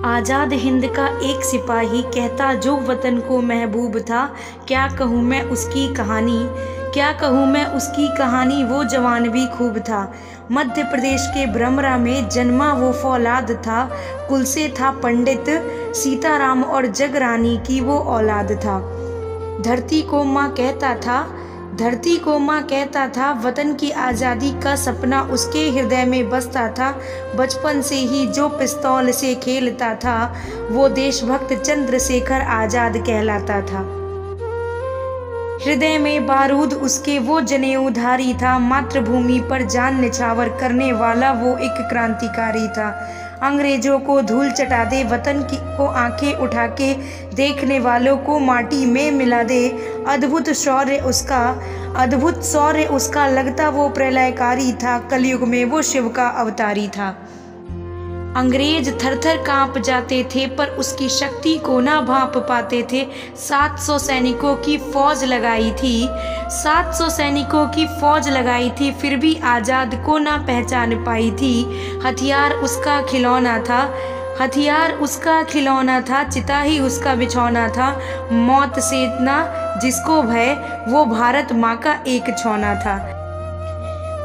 आज़ाद हिंद का एक सिपाही कहता जो वतन को महबूब था, क्या कहूँ मैं उसकी कहानी, क्या कहूँ मैं उसकी कहानी, वो जवान भी खूब था। मध्य प्रदेश के ब्रह्मरा में जन्मा वो फौलाद था, कुल से था पंडित, सीताराम और जगरानी की वो औलाद था। धरती को माँ कहता था, धरती को माँ कहता था, वतन की आज़ादी का सपना उसके हृदय में बसता था। बचपन से ही जो पिस्तौल से खेलता था, वो देशभक्त चंद्रशेखर आज़ाद कहलाता था। हृदय में बारूद उसके वो जनेऊधारी था, मातृभूमि पर जान निछावर करने वाला वो एक क्रांतिकारी था। अंग्रेजों को धूल चटा दे, वतन की को आंखें उठा के देखने वालों को माटी में मिला दे। अद्भुत शौर्य उसका लगता वो प्रलयकारी था, कलयुग में वो शिव का अवतारी था। अंग्रेज थर-थर कांप जाते थे, पर उसकी शक्ति को ना भांप पाते थे। 700 सैनिकों की फौज लगाई थी, 700 सैनिकों की फौज लगाई थी, फिर भी आज़ाद को ना पहचान पाई थी। हथियार उसका खिलौना था, हथियार उसका खिलौना था, चिता ही उसका बिछौना था। मौत से ना जिसको भय, वो भारत माँ का एक छौना था।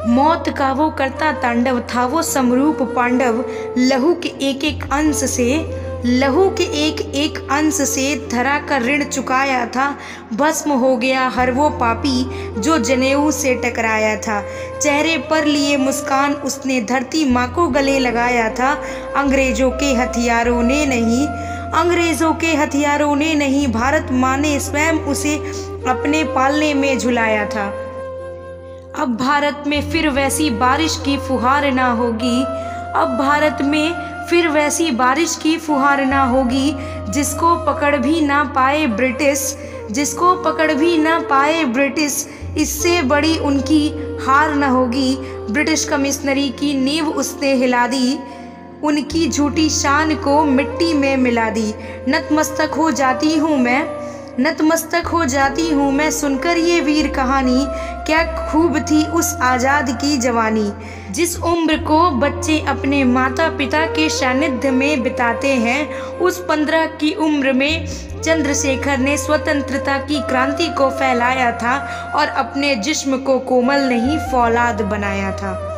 मौत का वो करता तांडव था, वो समरूप पांडव, लहू के एक एक अंश से धरा का ऋण चुकाया था। भस्म हो गया हर वो पापी जो जनेऊ से टकराया था। चेहरे पर लिए मुस्कान उसने धरती माँ को गले लगाया था। अंग्रेजों के हथियारों ने नहीं, भारत माँ ने स्वयं उसे अपने पालने में झुलाया था। अब भारत में फिर वैसी बारिश की फुहार ना होगी, अब भारत में फिर वैसी बारिश की फुहार ना होगी, जिसको पकड़ भी ना पाए ब्रिटिश, इससे बड़ी उनकी हार न होगी। ब्रिटिश कमिश्नरी की नींव उसने हिला दी, उनकी झूठी शान को मिट्टी में मिला दी। नतमस्तक हो जाती हूँ मैं सुनकर ये वीर कहानी, क्या खूब थी उस आज़ाद की जवानी। जिस उम्र को बच्चे अपने माता पिता के सानिध्य में बिताते हैं, उस 15 की उम्र में चंद्रशेखर ने स्वतंत्रता की क्रांति को फैलाया था और अपने जिस्म को कोमल नहीं फौलाद बनाया था।